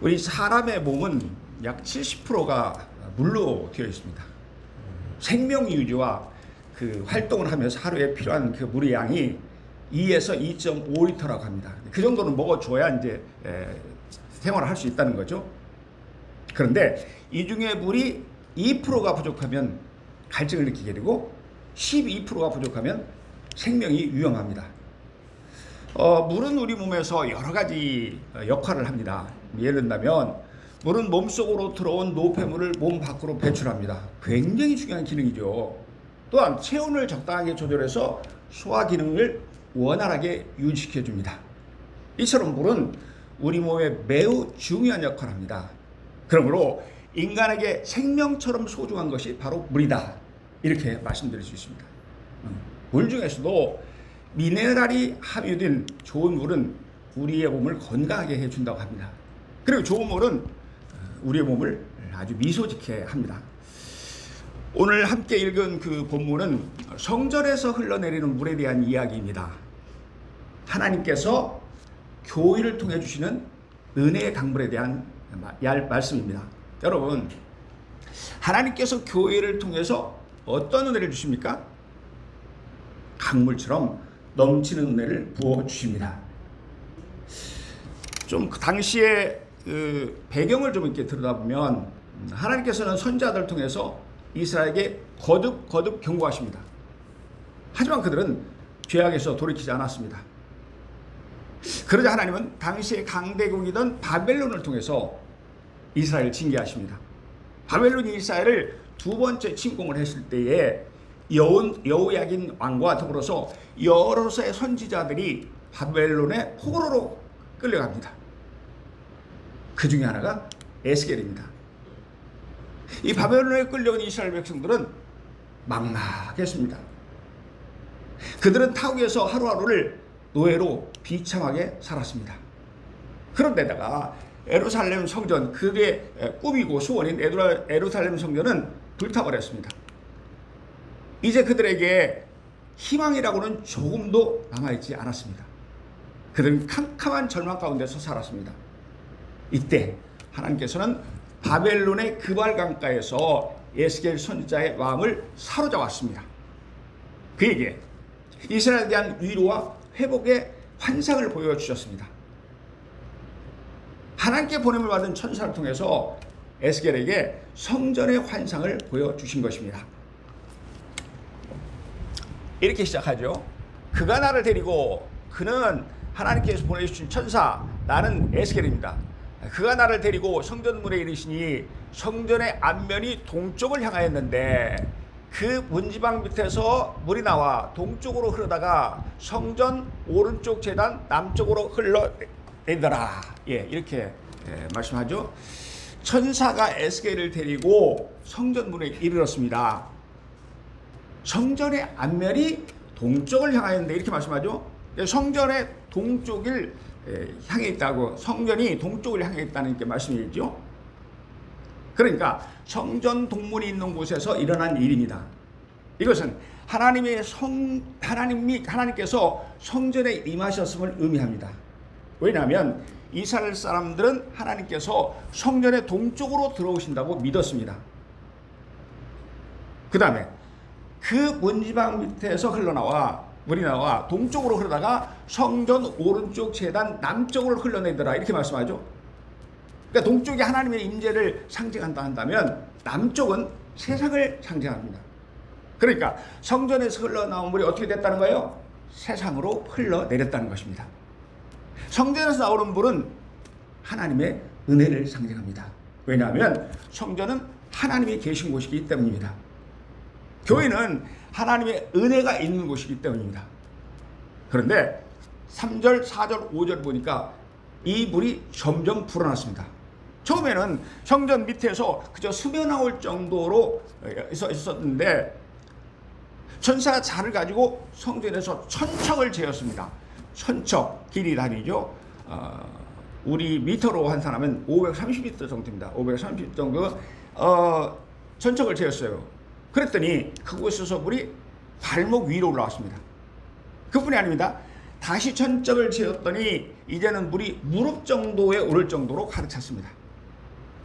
우리 사람의 몸은 약 70%가 물로 되어 있습니다. 생명 유지와 그 활동을 하면서 하루에 필요한 그 물의 양이 2에서 2.5리터라고 합니다. 그 정도는 먹어줘야 이제 생활을 할 수 있다는 거죠. 그런데 이 중에 물이 2%가 부족하면 갈증을 느끼게 되고 12%가 부족하면 생명이 위험합니다. 물은 우리 몸에서 여러 가지 역할을 합니다. 예를 든다면 물은 몸속으로 들어온 노폐물을 몸 밖으로 배출합니다. 굉장히 중요한 기능이죠. 또한 체온을 적당하게 조절해서 소화 기능을 원활하게 유지시켜 줍니다. 이처럼 물은 우리 몸에 매우 중요한 역할을 합니다. 그러므로 인간에게 생명처럼 소중한 것이 바로 물이다, 이렇게 말씀드릴 수 있습니다. 물 중에서도 미네랄이 함유된 좋은 물은 우리의 몸을 건강하게 해준다고 합니다. 그리고 좋은 물은 우리의 몸을 아주 미소짓게 합니다. 오늘 함께 읽은 그 본문은 성전에서 흘러내리는 물에 대한 이야기입니다. 하나님께서 교회를 통해 주시는 은혜의 강물에 대한 말씀입니다. 여러분, 하나님께서 교회를 통해서 어떤 은혜를 주십니까? 강물처럼 넘치는 은혜를 부어 주십니다. 좀 그 당시에 그 배경을 좀 이렇게 들여다보면 하나님께서는 선지자들을 통해서 이스라엘에게 거듭 경고하십니다. 하지만 그들은 죄악에서 돌이키지 않았습니다. 그러자 하나님은 당시의 강대국이던 바벨론을 통해서 이스라엘을 징계하십니다. 바벨론이 이스라엘을 두 번째 침공을 했을 때에 여호야긴 왕과 더불어서 여러서의 선지자들이 바벨론의 포로로 끌려갑니다. 그 중에 하나가 에스겔입니다. 이 바벨론에 끌려온 이스라엘 백성들은 막막했습니다. 그들은 타국에서 하루하루를 노예로 비참하게 살았습니다. 그런데다가 예루살렘 성전, 그게 꿈이고 소원인 예루살렘 성전은 불타버렸습니다. 이제 그들에게 희망이라고는 조금도 남아있지 않았습니다. 그들은 캄캄한 절망 가운데서 살았습니다. 이때 하나님께서는 바벨론의 그발 강가에서 에스겔 선지자의 마음을 사로잡았습니다. 그에게 이스라엘에 대한 위로와 회복의 환상을 보여주셨습니다. 하나님께 보냄을 받은 천사를 통해서 에스겔에게 성전의 환상을 보여주신 것입니다. 이렇게 시작하죠. 그가 나를 데리고, 그는 하나님께서 보내주신 천사, 나는 에스겔입니다. 그가 나를 데리고 성전문에 이르시니 성전의 앞면이 동쪽을 향하였는데 그 문지방 밑에서 물이 나와 동쪽으로 흐르다가 성전 오른쪽 제단 남쪽으로 흘러내더라. 이렇게 말씀하죠. 천사가 에스겔을 데리고 성전문에 이르렀습니다. 성전의 앞면이 동쪽을 향하였는데 이렇게 말씀하죠. 성전의 동쪽을 향해 있다고, 성전이 동쪽을 향해 있다는 게 말씀이죠. 그러니까 성전 동문이 있는 곳에서 일어난 일입니다. 이것은 하나님께서 성전에 임하셨음을 의미합니다. 왜냐하면 이스라엘 사람들은 하나님께서 성전의 동쪽으로 들어오신다고 믿었습니다. 그 다음에 그 문지방 밑에서 물이 나와 동쪽으로 흐르다가 성전 오른쪽 제단 남쪽으로 흘러내더라, 이렇게 말씀하죠. 그러니까 동쪽이 하나님의 임재를 상징한다 한다면 남쪽은 세상을 상징합니다. 그러니까 성전에서 흘러나온 물이 어떻게 됐다는 거예요? 세상으로 흘러내렸다는 것입니다. 성전에서 나오는 물은 하나님의 은혜를 상징합니다. 왜냐하면 성전은 하나님이 계신 곳이기 때문입니다. 교회는 하나님의 은혜가 있는 곳이기 때문입니다. 그런데 3절, 4절, 5절 보니까 이 물이 점점 불어났습니다. 처음에는 성전 밑에서 그저 스며나올 정도로 있었는데 천사가 자를 가지고 성전에서 천척을 재었습니다. 천척, 길이 단위죠. 우리 미터로 환산하면 530m 정도입니다. 530 정도 천척을 재었어요. 그랬더니 그곳에서 물이 발목 위로 올라왔습니다. 그뿐이 아닙니다. 다시 천적을 지었더니 이제는 물이 무릎 정도에 오를 정도로 가득 찼습니다.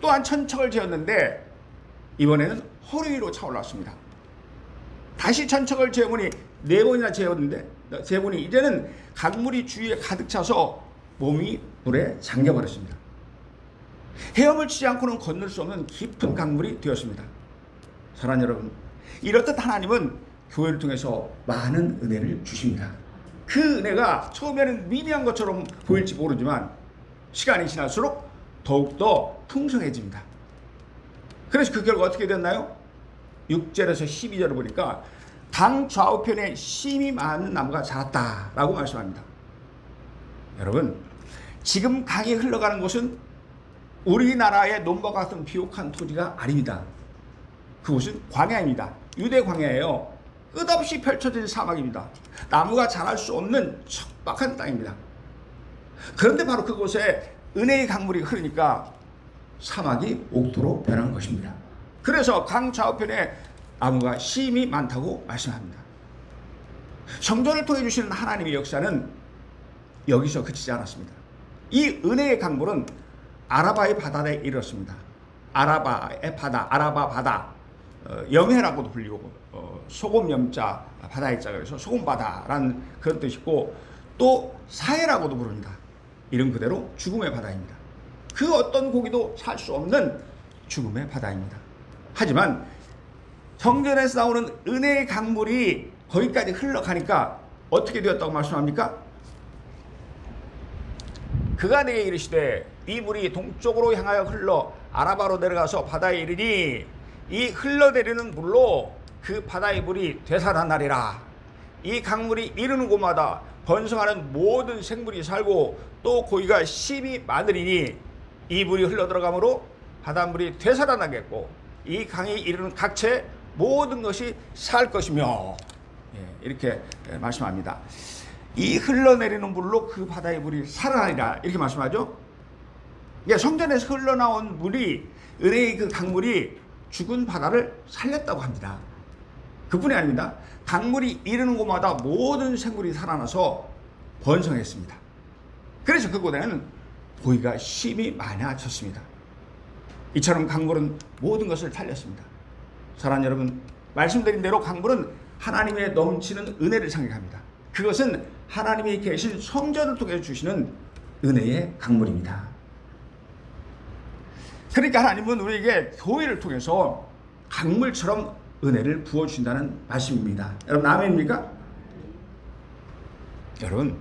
또한 천척을 지었는데 이번에는 허리 위로 차올랐습니다. 다시 천척을 재보니 4번이나 재보니 이제는 강물이 주위에 가득 차서 몸이 물에 잠겨버렸습니다. 헤엄을 치지 않고는 건널 수 없는 깊은 강물이 되었습니다. 사랑하는 여러분, 이렇듯 하나님은 교회를 통해서 많은 은혜를 주십니다. 그 은혜가 처음에는 미미한 것처럼 보일지 모르지만 시간이 지날수록 더욱더 풍성해집니다. 그래서 그 결과 어떻게 됐나요? 6절에서 12절을 보니까 강 좌우편에 심이 많은 나무가 자랐다라고 말씀합니다. 여러분, 지금 강이 흘러가는 곳은 우리나라의 논과 같은 비옥한 토지가 아닙니다. 그곳은 광야입니다. 유대 광야예요. 끝없이 펼쳐진 사막입니다. 나무가 자랄 수 없는 척박한 땅입니다. 그런데 바로 그곳에 은혜의 강물이 흐르니까 사막이 옥토로 변한 것입니다. 그래서 강 좌우편에 나무가 심이 많다고 말씀합니다. 성전을 통해 주시는 하나님의 역사는 여기서 그치지 않았습니다. 이 은혜의 강물은 아라바의 바다에 이르렀습니다. 아라바의 바다, 아라바 바다, 염해라고도 불리고 소금 염자 바다의 자가 그래서 소금 바다라는 그런 뜻이고 또 사해라고도 부릅니다. 이름 그대로 죽음의 바다입니다. 그 어떤 고기도 살 수 없는 죽음의 바다입니다. 하지만 성전에서 나오는 은혜의 강물이 거기까지 흘러가니까 어떻게 되었다고 말씀합니까? 그가 내게 이르시되 이 물이 동쪽으로 향하여 흘러 아라바로 내려가서 바다에 이르니 이 흘러내리는 물로 그 바다의 물이 되살아나리라. 이 강물이 이르는 곳마다 번성하는 모든 생물이 살고 또 고기가 심이 많으리니 이 물이 흘러들어가므로 바닷물이 되살아나겠고 이 강이 이르는 각체 모든 것이 살 것이며, 이렇게 말씀합니다. 이 흘러내리는 물로 그 바다의 물이 살아나리라 이렇게 말씀하죠. 성전에서 흘러나온 물이, 은혜의 그 강물이 죽은 바다를 살렸다고 합니다. 그뿐이 아닙니다. 강물이 이르는 곳마다 모든 생물이 살아나서 번성했습니다. 그래서 그곳에는 고기가 심이 많아졌습니다. 이처럼 강물은 모든 것을 살렸습니다. 사랑하는 여러분, 말씀드린 대로 강물은 하나님의 넘치는 은혜를 상징합니다. 그것은 하나님이 계신 성전을 통해 주시는 은혜의 강물입니다. 그러니까 하나님은 우리에게 교회를 통해서 강물처럼 은혜를 부어주신다는 말씀입니다. 여러분 아멘입니까? 여러분,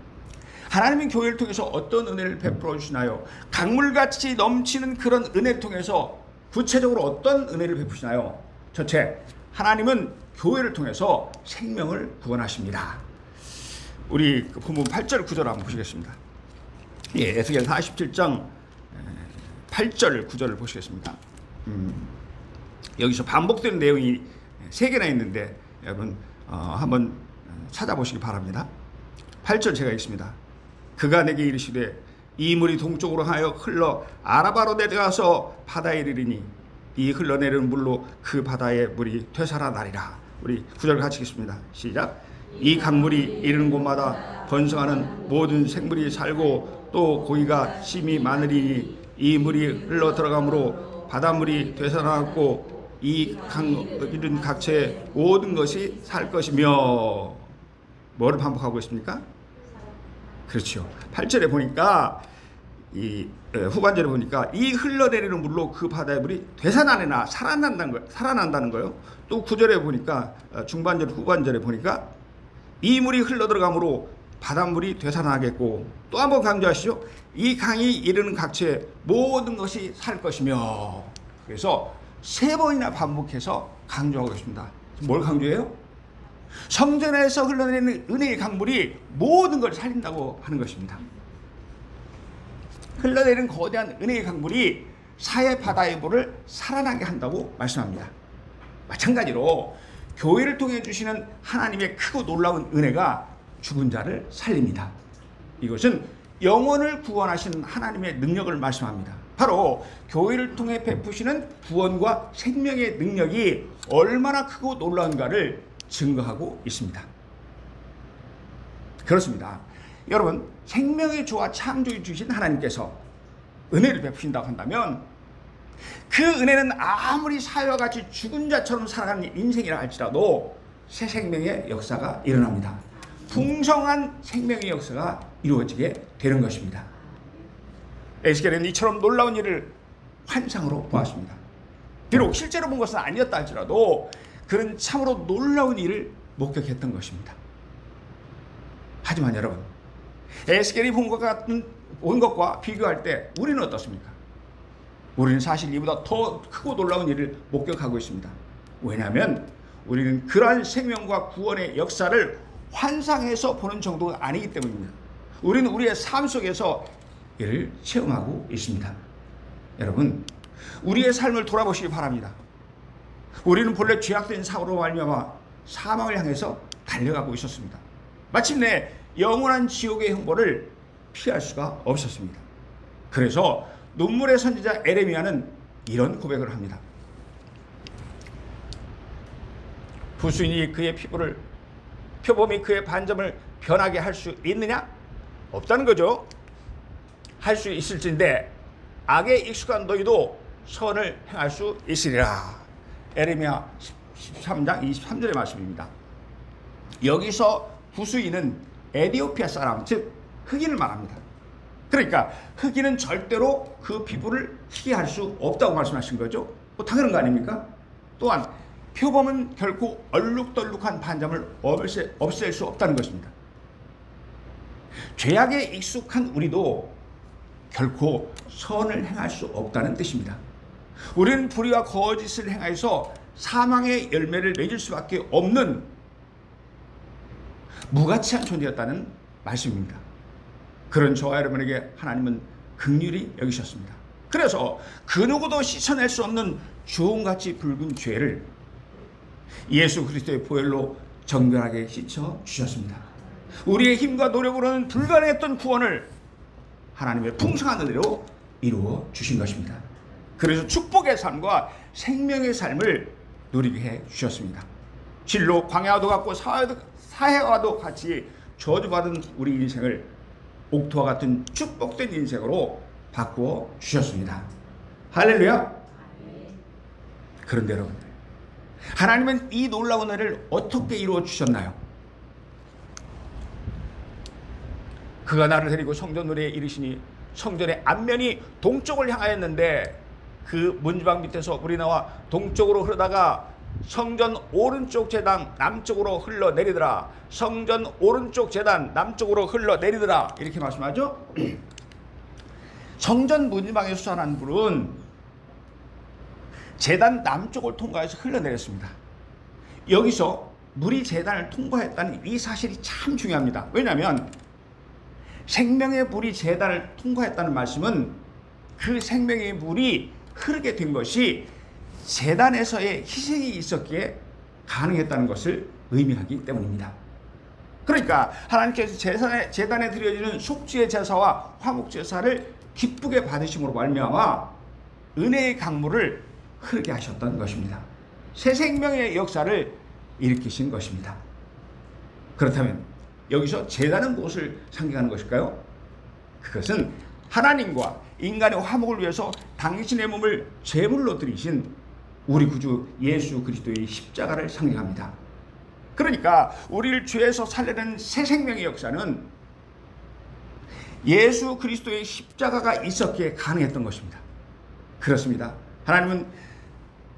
하나님은 교회를 통해서 어떤 은혜를 베풀어 주시나요? 강물같이 넘치는 그런 은혜를 통해서 구체적으로 어떤 은혜를 베푸시나요? 첫째, 하나님은 교회를 통해서 생명을 구원하십니다. 우리 본문 8절 9절 한번 보시겠습니다. 에스겔 47장 8절 9절을 보시겠습니다. 여기서 반복되는 내용이 3개나 있는데 여러분 한번 찾아보시기 바랍니다. 8절 제가 읽습니다. 그가 내게 이르시되 이 물이 동쪽으로 하여 흘러 아라바로 내려가서 바다에 이르리니 이 흘러내리는 물로 그 바다의 물이 되살아나리라. 우리 9절 같이 읽습니다. 시작. 이 강물이 이르는 곳마다 번성하는 모든 생물이 살고 또 고기가 심이 많으리니 이 물이 흘러 들어가므로 바닷물이 되살아났고 이 강 이른 각체의 모든 것이 살 것이며. 뭐를 반복하고 있습니까? 그렇죠. 8절에 보니까 이 후반절에 보니까 이 흘러내리는 물로 그 바다의 물이 되살아나나 살아난다는 거예요. 또 9절에 보니까 중반절 후반절에 보니까 이 물이 흘러들어가므로 바닷물이 되살아나겠고, 또 한번 강조하시죠. 이 강이 이르는 각체 모든 것이 살 것이며. 그래서 3번이나 반복해서 강조하고 있습니다. 뭘 강조해요? 성전에서 흘러내리는 은혜의 강물이 모든 걸 살린다고 하는 것입니다. 흘러내리는 거대한 은혜의 강물이 사해 바다의 물을 살아나게 한다고 말씀합니다. 마찬가지로 교회를 통해 주시는 하나님의 크고 놀라운 은혜가 죽은 자를 살립니다. 이것은 영혼을 구원하시는 하나님의 능력을 말씀합니다. 바로 교회를 통해 베푸시는 구원과 생명의 능력이 얼마나 크고 놀라운가를 증거하고 있습니다. 그렇습니다. 여러분, 생명의 주와 창조해 주신 하나님께서 은혜를 베푸신다고 한다면 그 은혜는 아무리 사회와 같이 죽은 자처럼 살아가는 인생이라 할지라도 새 생명의 역사가 일어납니다. 풍성한 생명의 역사가 이루어지게 되는 것입니다. 에스겔은 이처럼 놀라운 일을 환상으로 보았습니다. 비록 실제로 본 것은 아니었다 할지라도 그는 참으로 놀라운 일을 목격했던 것입니다. 하지만 여러분, 에스겔이 본 것과 비교할 때 우리는 어떻습니까? 우리는 사실 이보다 더 크고 놀라운 일을 목격하고 있습니다. 왜냐하면 우리는 그러한 생명과 구원의 역사를 환상해서 보는 정도가 아니기 때문입니다. 우리는 우리의 삶 속에서 이를 체험하고 있습니다. 여러분, 우리의 삶을 돌아보시기 바랍니다. 우리는 본래 죄악된 사고로 말미암아 사망을 향해서 달려가고 있었습니다. 마침내 영원한 지옥의 형벌을 피할 수가 없었습니다. 그래서 눈물의 선지자 에레미야는 이런 고백을 합니다. 부수인이 그의 표범이 그의 반점을 변하게 할 수 있느냐? 없다는 거죠. 할 수 있을진데 악에 익숙한 너희도 선을 행할 수 있으리라. 에레미야 13장 23절의 말씀입니다. 여기서 부수인은 에디오피아 사람, 즉 흑인을 말합니다. 그러니까 흑인은 절대로 그 피부를 희게 할 수 없다고 말씀하신 거죠. 당연한 거 아닙니까? 또한 표범은 결코 얼룩덜룩한 반점을 없앨 수 없다는 것입니다. 죄악에 익숙한 우리도 결코 선을 행할 수 없다는 뜻입니다. 우리는 불의와 거짓을 행하여서 사망의 열매를 맺을 수밖에 없는 무가치한 존재였다는 말씀입니다. 그런 저와 여러분에게 하나님은 긍휼히 여기셨습니다. 그래서 그 누구도 씻어낼 수 없는 주홍같이 붉은 죄를 예수 그리스도의 보혈로 정결하게 씻어 주셨습니다. 우리의 힘과 노력으로는 불가능했던 구원을 하나님의 풍성한 은혜로 이루어 주신 것입니다. 그래서 축복의 삶과 생명의 삶을 누리게 해 주셨습니다. 진로 광야와도 같고 사해와도 같이 저주받은 우리 인생을 옥토와 같은 축복된 인생으로 바꾸어 주셨습니다. 할렐루야. 그런데 여러분들, 하나님은 이 놀라운 은혜를 어떻게 이루어 주셨나요? 그가 나를 데리고 성전으로 이르시니 성전의 앞면이 동쪽을 향하였는데 그 문지방 밑에서 물이 나와 동쪽으로 흐르다가 성전 오른쪽 제단 남쪽으로 흘러내리더라. 성전 오른쪽 제단 남쪽으로 흘러내리더라. 이렇게 말씀하죠. 성전 문지방에 솟아난 물은 제단 남쪽을 통과해서 흘러내렸습니다. 여기서 물이 제단을 통과했다는 이 사실이 참 중요합니다. 왜냐하면 생명의 물이 제단을 통과했다는 말씀은 그 생명의 물이 흐르게 된 것이 제단에서의 희생이 있었기에 가능했다는 것을 의미하기 때문입니다. 그러니까 하나님께서 제단에 드려지는 속죄의 제사와 화목 제사를 기쁘게 받으심으로 말미암아 은혜의 강물을 흐르게 하셨던 것입니다. 새 생명의 역사를 일으키신 것입니다. 그렇다면 여기서 제단은 무엇을 상징하는 것일까요? 그것은 하나님과 인간의 화목을 위해서 당신의 몸을 제물로 드리신 우리 구주 예수 그리스도의 십자가를 상징합니다. 그러니까 우리를 죄에서 살려낸 새 생명의 역사는 예수 그리스도의 십자가가 있었기에 가능했던 것입니다. 그렇습니다. 하나님은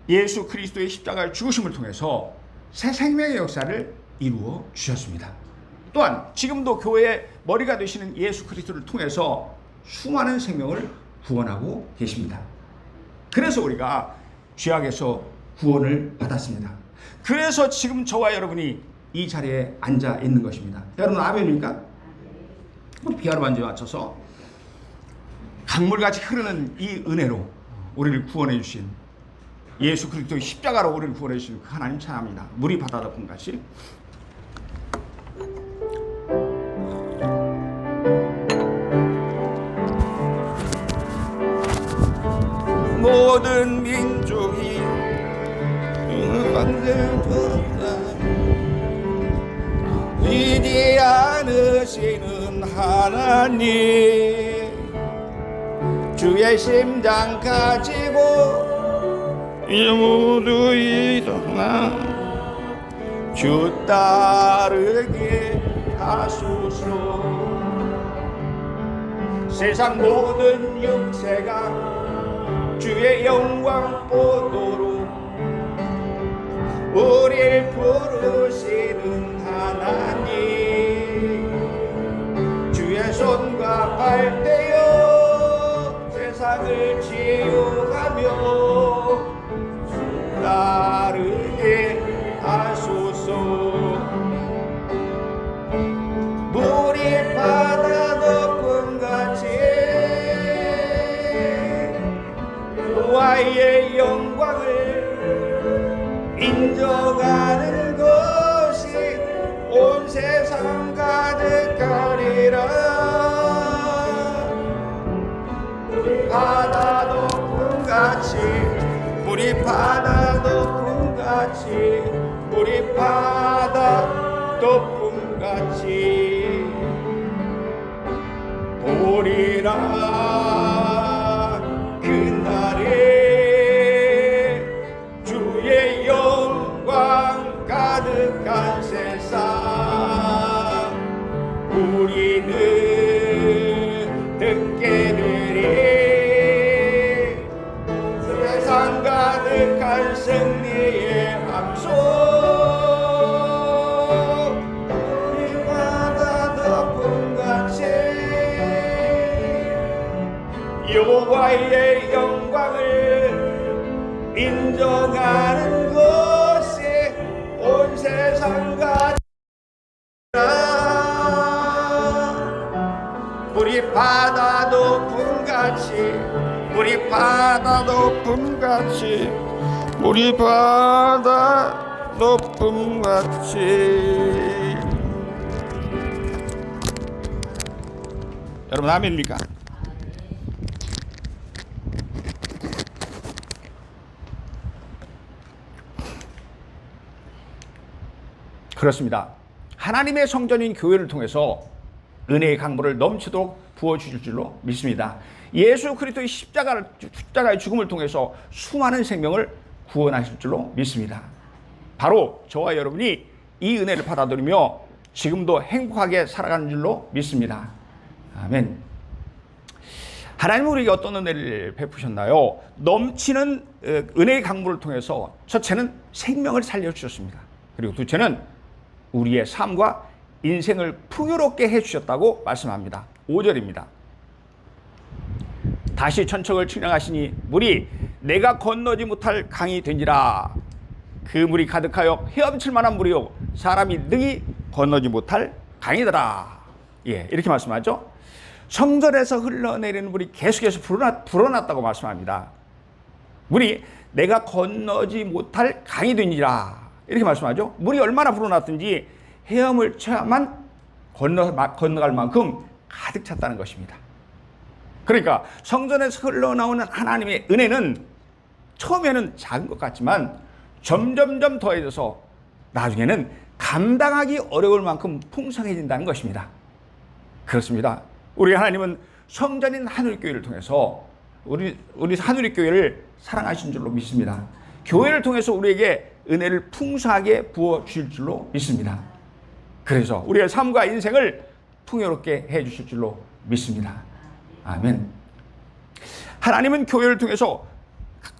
예수 그리스도의 십자가의 죽으심을 통해서 새 생명의 역사를 이루어 주셨습니다. 또한 지금도 교회의 머리가 되시는 예수 그리스도를 통해서 수많은 생명을 구원하고 계십니다. 그래서 우리가 죄악에서 구원을 받았습니다. 그래서 지금 저와 여러분이 이 자리에 앉아 있는 것입니다. 여러분 아멘입니까? 피아노 반주에 맞춰서 강물같이 흐르는 이 은혜로 우리를 구원해 주신 예수 그리스도의 십자가로 우리를 구원해 주신 그 하나님 찬양합니다. 물이 바다 덮은 같이. 모든 민족이 위대하시는 하나님, 주의 심장 가지고 이제 모두 일어나 주 따르게 하소서. 세상 모든 육체가 주의 영광 보도록 우리를 부르시는 하나님, 주의 손과 발 떼어 세상을 치유하며 따르게 하소서. 물이 바다 덮음같이 여호와의 영광을 인정하는 것이 온 세상 가득하리라. 바다 덮음같이, 물이 바다 덮음같이, 물이 바다 덮음같이 보리라. 그날에 주의 영광 가득한 세상 우리는 듣게 되리. 세상 가득한 승리의 함성, 이 바다 덮음같이 여호와의 영광을 인정하는 것이 온 세상 가득하리라. 우리 바다 높음같이, 우리 바다 높음같이, 우리 바다 높음같이. 여러분 아멘입니까? 그렇습니다. 하나님의 성전인 교회를 통해서 은혜의 강물을 넘치도록 부어주실 줄로 믿습니다. 예수 그리스도의 십자가의 죽음을 통해서 수많은 생명을 구원하실 줄로 믿습니다. 바로 저와 여러분이 이 은혜를 받아들이며 지금도 행복하게 살아가는 줄로 믿습니다. 아멘. 하나님은 우리에게 어떤 은혜를 베푸셨나요? 넘치는 은혜의 강물을 통해서 첫째는 생명을 살려주셨습니다. 그리고 둘째는 우리의 삶과 인생을 풍요롭게 해주셨다고 말씀합니다. 5절입니다. 다시 천척을 측량하시니 물이 내가 건너지 못할 강이 된지라. 그 물이 가득하여 헤엄칠 만한 물이요 사람이 능히 건너지 못할 강이더라. 예, 이렇게 말씀하죠. 성전에서 흘러내리는 물이 계속해서 불어났다고 말씀합니다. 물이 내가 건너지 못할 강이 된지라. 이렇게 말씀하죠. 물이 얼마나 불어났든지 헤엄을 쳐야만 건너갈 만큼 가득 찼다는 것입니다. 그러니까 성전에서 흘러나오는 하나님의 은혜는 처음에는 작은 것 같지만 점점점 더해져서 나중에는 감당하기 어려울 만큼 풍성해진다는 것입니다. 그렇습니다. 우리 하나님은 성전인 하늘교회를 통해서 우리 하늘교회를 사랑하신 줄로 믿습니다. 교회를 통해서 우리에게 은혜를 풍성하게 부어주실 줄로 믿습니다. 그래서 우리의 삶과 인생을 풍요롭게 해주실 줄로 믿습니다. 아멘. 하나님은 교회를 통해서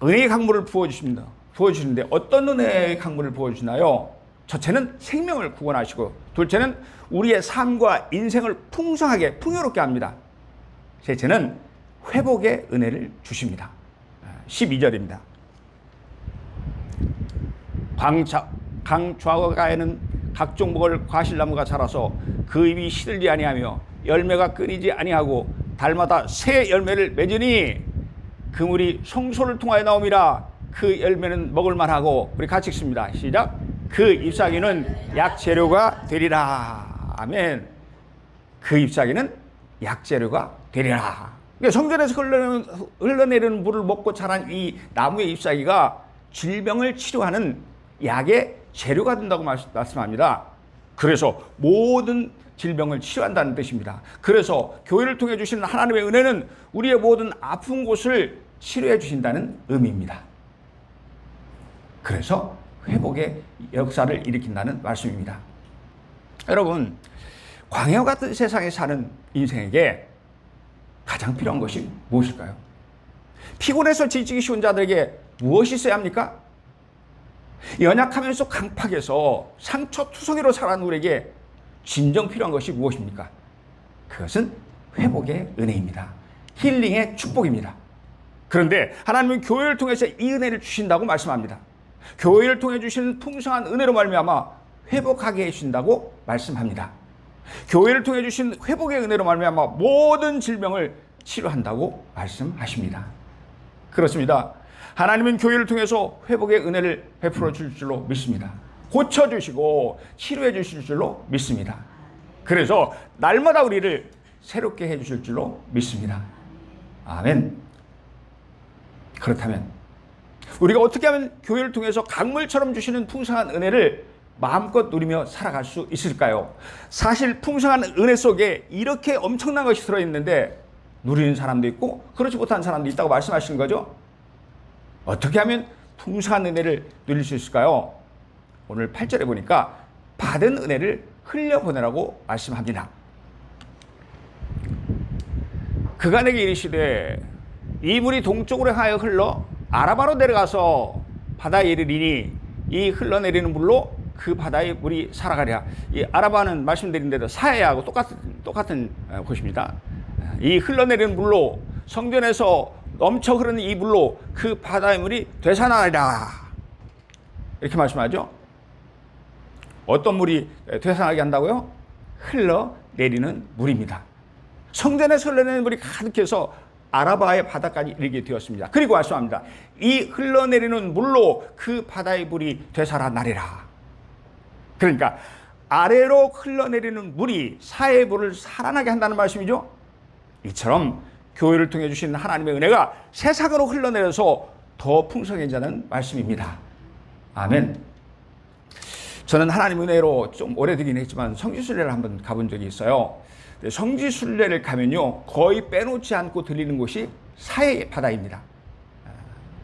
은혜의 강물을 부어주시는데 어떤 은혜의 강물을 부어주시나요? 첫째는 생명을 구원하시고, 둘째는 우리의 삶과 인생을 풍성하게 풍요롭게 합니다. 셋째는 회복의 은혜를 주십니다. 12절입니다. 강 좌우가에는 각종 먹을 과실나무가 자라서 그 잎이 시들지 아니하며 열매가 끊이지 아니하고 달마다 새 열매를 맺으니 그물이 성소를 통하여 나옴이라. 그 열매는 먹을 만하고, 우리 같이 읽습니다. 시작. 그 잎사귀는 약재료가 되리라. 아멘. 그 잎사귀는 약재료가 되리라. 그러니까 성전에서 흘러내리는 물을 먹고 자란 이 나무의 잎사귀가 질병을 치료하는 약의 재료가 된다고 말씀합니다. 그래서 모든 질병을 치료한다는 뜻입니다. 그래서 교회를 통해 주시는 하나님의 은혜는 우리의 모든 아픈 곳을 치료해 주신다는 의미입니다. 그래서 회복의 역사를 일으킨다는 말씀입니다. 여러분, 광야 같은 세상에 사는 인생에게 가장 필요한 것이 무엇일까요? 피곤해서 지치기 쉬운 자들에게 무엇이 있어야 합니까? 연약하면서 강팍해서 상처투성이로 살아가는 우리에게 진정 필요한 것이 무엇입니까? 그것은 회복의 은혜입니다. 힐링의 축복입니다. 그런데 하나님은 교회를 통해서 이 은혜를 주신다고 말씀합니다. 교회를 통해 주시는 풍성한 은혜로 말미암아 회복하게 해주신다고 말씀합니다. 교회를 통해 주신 회복의 은혜로 말미암아 모든 질병을 치료한다고 말씀하십니다. 그렇습니다. 하나님은 교회를 통해서 회복의 은혜를 베풀어 주실 줄로 믿습니다. 고쳐주시고 치료해 주실 줄로 믿습니다. 그래서 날마다 우리를 새롭게 해 주실 줄로 믿습니다. 아멘. 그렇다면 우리가 어떻게 하면 교회를 통해서 강물처럼 주시는 풍성한 은혜를 마음껏 누리며 살아갈 수 있을까요? 사실 풍성한 은혜 속에 이렇게 엄청난 것이 들어있는데 누리는 사람도 있고 그렇지 못한 사람도 있다고 말씀하시는 거죠. 어떻게 하면 풍성한 은혜를 누릴 수 있을까요? 오늘 8절에 보니까 받은 은혜를 흘려보내라고 말씀합니다. 그가 내게 이르시되 이 물이 동쪽으로 하여 흘러 아라바로 내려가서 바다에 이르리니 이 흘러내리는 물로 그 바다의 물이 살아가랴. 이 아라바는 말씀드린 대로 사해하고 똑같은 곳입니다. 이 흘러내리는 물로 성전에서 넘쳐 흐르는 이 물로 그 바다의 물이 되살아나리라. 이렇게 말씀하죠. 어떤 물이 되살아나게 한다고요? 흘러내리는 물입니다. 성전에서 흘러내리는 물이 가득해서 아라바의 바다까지 이르게 되었습니다. 그리고 말씀합니다. 이 흘러내리는 물로 그 바다의 물이 되살아나리라. 그러니까 아래로 흘러내리는 물이 사해의 물을 살아나게 한다는 말씀이죠. 이처럼 교회를 통해 주신 하나님의 은혜가 세상으로 흘러내려서 더 풍성해지는 말씀입니다. 아멘. 저는 하나님의 은혜로 좀 오래되긴 했지만 성지순례를 한번 가본 적이 있어요. 성지순례를 가면요 거의 빼놓지 않고 들리는 곳이 사해 바다입니다.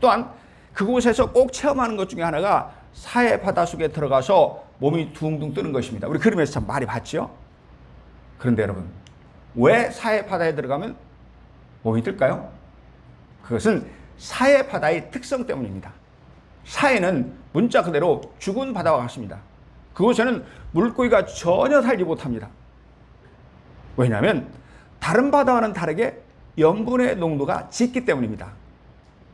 또한 그곳에서 꼭 체험하는 것 중에 하나가 사해 바다 속에 들어가서 몸이 둥둥 뜨는 것입니다. 우리 그림에서 참 많이 봤죠. 그런데 여러분, 왜 사해 바다에 들어가면 몸이 뜰까요? 그것은 사해 바다의 특성 때문입니다. 사해는 문자 그대로 죽은 바다와 같습니다. 그곳에는 물고기가 전혀 살지 못합니다. 왜냐하면 다른 바다와는 다르게 염분의 농도가 짙기 때문입니다.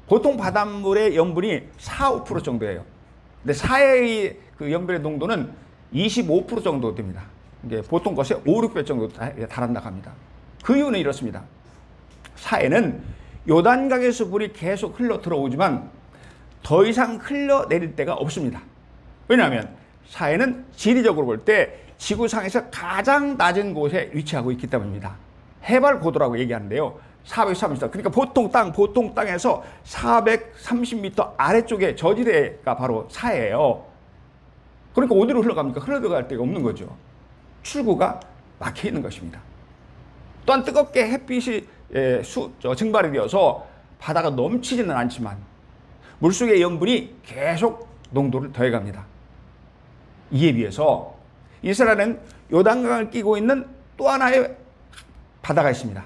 보통 바닷물의 염분이 4, 5% 정도예요. 근데 사해의 그 염분의 농도는 25% 정도 됩니다. 이게 보통 것에 5, 6배 정도 달한다고 합니다. 그 이유는 이렇습니다. 사해는 요단강에서 물이 계속 흘러 들어오지만 더 이상 흘러내릴 데가 없습니다. 왜냐하면 사해는 지리적으로 볼 때 지구상에서 가장 낮은 곳에 위치하고 있기 때문입니다. 해발 고도라고 얘기하는데요. 430m. 그러니까 보통 땅에서 430m 아래쪽에 저지대가 바로 사해예요. 그러니까 어디로 흘러갑니까? 흘러들어갈 데가 없는 거죠. 출구가 막혀 있는 것입니다. 또한 뜨겁게 햇빛이 증발이 되어서 바다가 넘치지는 않지만 물속의 염분이 계속 농도를 더해갑니다. 이에 비해서 이스라엘은 요단강을 끼고 있는 또 하나의 바다가 있습니다.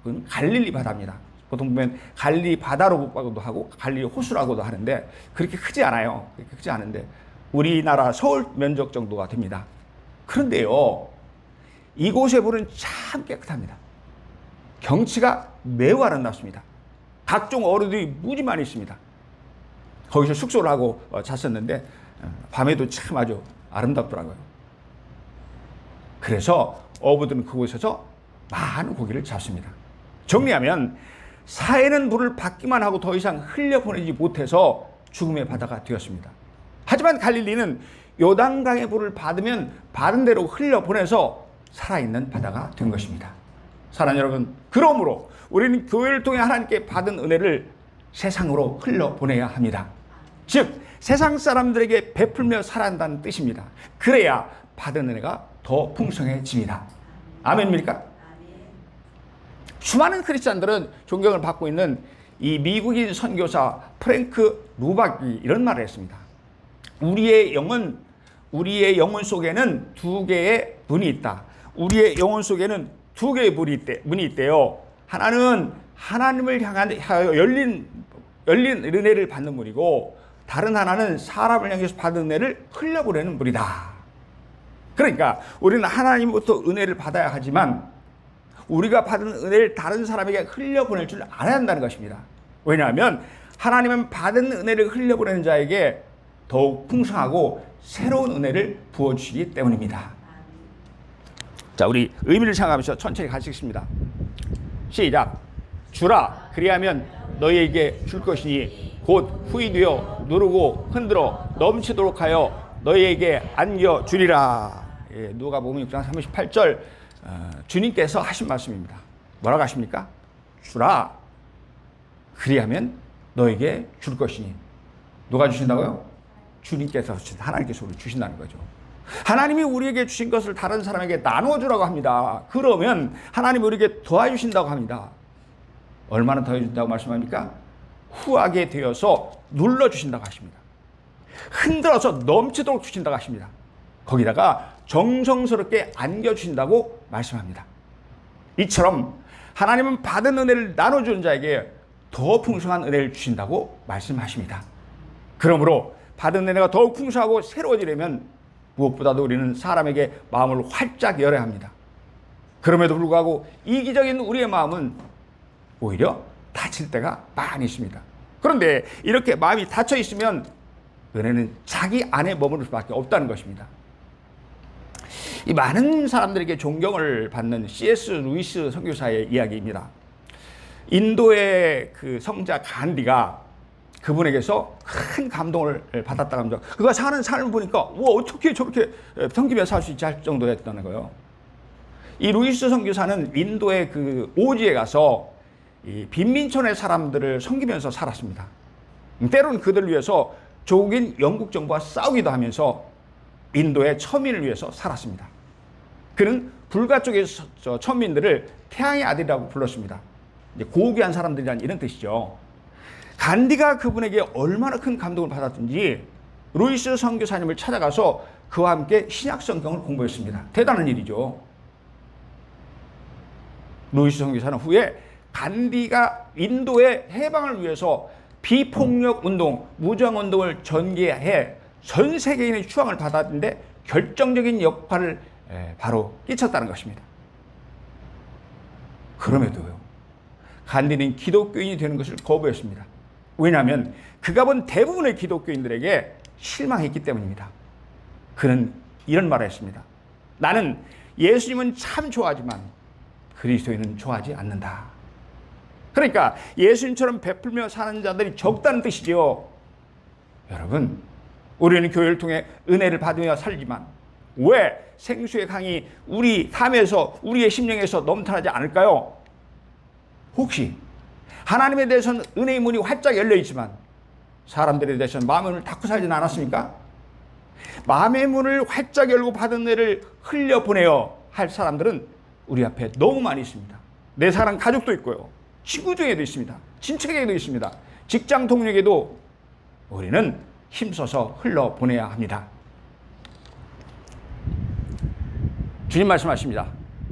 그건 갈릴리 바다입니다. 보통 보면 갈릴리 바다라고도 하고 갈릴리 호수라고도 하는데 그렇게 크지 않아요. 그렇게 크지 않은데 우리나라 서울 면적 정도가 됩니다. 그런데요, 이곳의 물은 참 깨끗합니다. 경치가 매우 아름답습니다. 각종 어류들이 무지 많이 있습니다. 거기서 숙소를 하고 잤었는데 밤에도 참 아주 아름답더라고요. 그래서 어부들은 그곳에서 많은 고기를 잡습니다. 정리하면 사해는 물을 받기만 하고 더 이상 흘려보내지 못해서 죽음의 바다가 되었습니다. 하지만 갈릴리는 요단강의 물을 받으면 받은 대로 흘려보내서 살아있는 바다가 된 것입니다. 사랑하는 여러분, 그러므로 우리는 교회를 통해 하나님께 받은 은혜를 세상으로 흘려보내야 합니다. 즉 세상 사람들에게 베풀며 살아야 한다는 뜻입니다. 그래야 받은 은혜가 더 풍성해집니다. 아멘입니까? 수많은 크리스찬들은 존경을 받고 있는 이 미국인 선교사 프랭크 루박이 이런 말을 했습니다. 우리의 영혼 속에는 두 개의 문이 있다. 우리의 영혼 속에는 두 개의 문이 있대요. 하나는 하나님을 향하여 열린 은혜를 받는 문이고, 다른 하나는 사람을 향해서 받은 은혜를 흘려보내는 문이다. 그러니까 우리는 하나님부터 은혜를 받아야 하지만 우리가 받은 은혜를 다른 사람에게 흘려보낼 줄 알아야 한다는 것입니다. 왜냐하면 하나님은 받은 은혜를 흘려보내는 자에게 더욱 풍성하고 새로운 은혜를 부어주시기 때문입니다. 자, 우리 의미를 생각하면서 천천히 가시겠습니다. 시작. 주라, 그리하면 너희에게 줄 것이니 곧 후이되어 누르고 흔들어 넘치도록 하여 너희에게 안겨주리라. 예, 누가복음 6장 38절 주님께서 하신 말씀입니다. 뭐라고 하십니까? 주라, 그리하면 너에게 줄 것이니. 누가 주신다고요? 주님께서 하나님께서 우리 주신다는 거죠. 하나님이 우리에게 주신 것을 다른 사람에게 나눠주라고 합니다. 그러면 하나님이 우리에게 더해주신다고 합니다. 얼마나 더해준다고 말씀합니까? 후하게 되어서 눌러주신다고 하십니다. 흔들어서 넘치도록 주신다고 하십니다. 거기다가 정성스럽게 안겨주신다고 말씀합니다. 이처럼 하나님은 받은 은혜를 나눠주는 자에게 더 풍성한 은혜를 주신다고 말씀하십니다. 그러므로 받은 은혜가 더욱 풍성하고 새로워지려면 무엇보다도 우리는 사람에게 마음을 활짝 열어야 합니다. 그럼에도 불구하고 이기적인 우리의 마음은 오히려 다칠 때가 많이 있습니다. 그런데 이렇게 마음이 닫혀 있으면 은혜는 자기 안에 머무를 수밖에 없다는 것입니다. 이 많은 사람들에게 존경을 받는 C.S. 루이스 선교사의 이야기입니다. 인도의 그 성자 간디가 그분에게서 큰 감동을 받았다고 합니다. 그가 사는 삶을 보니까 어떻게 저렇게 섬기며 살 수 있지 할 정도였다는 거예요. 이 루이스 선교사는 인도의 그 오지에 가서 이 빈민촌의 사람들을 섬기면서 살았습니다. 때로는 그들을 위해서 조국인 영국 정부와 싸우기도 하면서 인도의 천민을 위해서 살았습니다. 그는 불가 쪽의 천민들을 태양의 아들이라고 불렀습니다. 이제 고귀한 사람들이란 이런 뜻이죠. 간디가 그분에게 얼마나 큰 감동을 받았든지 루이스 선교사님을 찾아가서 그와 함께 신약 성경을 공부했습니다. 대단한 일이죠. 루이스 선교사는 후에 간디가 인도의 해방을 위해서 비폭력 운동, 무장 운동을 전개해 전 세계인의 추앙을 받았는데 결정적인 역할을 바로 끼쳤다는 것입니다. 그럼에도요, 간디는 기독교인이 되는 것을 거부했습니다. 왜냐하면 그가 본 대부분의 기독교인들에게 실망했기 때문입니다. 그는 이런 말을 했습니다. 나는 예수님은 참 좋아하지만 그리스도인은 좋아하지 않는다. 그러니까 예수님처럼 베풀며 사는 자들이 적다는 뜻이지요. 여러분, 우리는 교회를 통해 은혜를 받으며 살지만 왜 생수의 강이 우리 삶에서, 우리의 심령에서 넘쳐나지 않을까요? 혹시 하나님에 대해서는 은혜의 문이 활짝 열려있지만 사람들에 대해서는 마음의 문을 닫고 살지는 않았습니까? 마음의 문을 활짝 열고 받은 은혜를 흘려보내어 할 사람들은 우리 앞에 너무 많이 있습니다. 내 사랑 가족도 있고요, 친구 중에도 있습니다, 친척에게도 있습니다, 직장 동료에게도 우리는 힘써서 흘려보내야 합니다. 주님 말씀하십니다.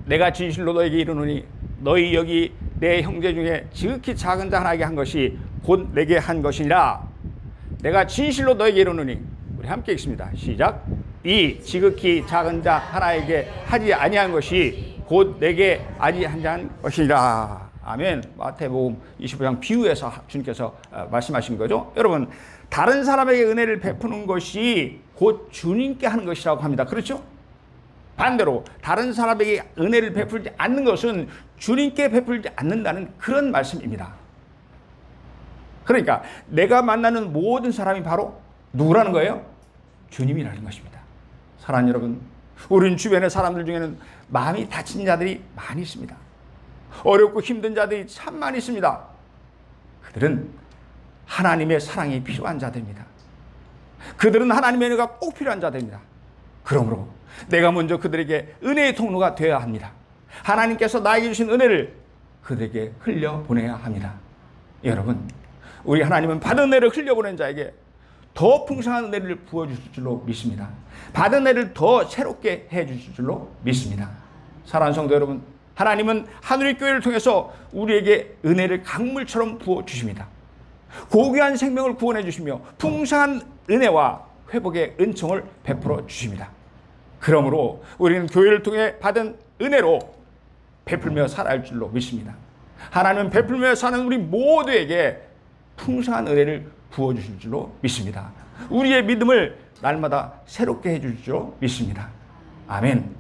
내가 진실로 너에게 이르노니 너희 여기 내 형제 중에 지극히 작은 자 하나에게 한 것이 곧 내게 한 것이니라. 내가 진실로 너에게 이르노니, 우리 함께 읽습니다. 시작. 이 지극히 작은 자 하나에게 하지 아니한 것이 곧 내게 하지 아니한 것이니라. 아멘. 마태복음 25장 비유에서 주님께서 말씀하신 거죠. 여러분, 다른 사람에게 은혜를 베푸는 것이 곧 주님께 하는 것이라고 합니다. 그렇죠? 반대로 다른 사람에게 은혜를 베풀지 않는 것은 주님께 베풀지 않는다는 그런 말씀입니다. 그러니까 내가 만나는 모든 사람이 바로 누구라는 거예요? 주님이라는 것입니다. 사랑하는 여러분, 우리는 주변의 사람들 중에는 마음이 다친 자들이 많이 있습니다. 어렵고 힘든 자들이 참 많이 있습니다. 그들은 하나님의 사랑이 필요한 자들입니다. 그들은 하나님의 은혜가 꼭 필요한 자들입니다. 그러므로 내가 먼저 그들에게 은혜의 통로가 되어야 합니다. 하나님께서 나에게 주신 은혜를 그들에게 흘려보내야 합니다. 여러분, 우리 하나님은 받은 은혜를 흘려보낸 자에게 더 풍성한 은혜를 부어주실 줄로 믿습니다. 받은 은혜를 더 새롭게 해주실 줄로 믿습니다. 사랑하는 성도 여러분, 하나님은 하늘의 교회를 통해서 우리에게 은혜를 강물처럼 부어주십니다. 고귀한 생명을 구원해 주시며 풍성한 은혜와 회복의 은총을 베풀어 주십니다. 그러므로 우리는 교회를 통해 받은 은혜로 베풀며 살아갈 줄로 믿습니다. 하나님은 베풀며 사는 우리 모두에게 풍성한 은혜를 부어주실 줄로 믿습니다. 우리의 믿음을 날마다 새롭게 해줄 줄로 믿습니다. 아멘.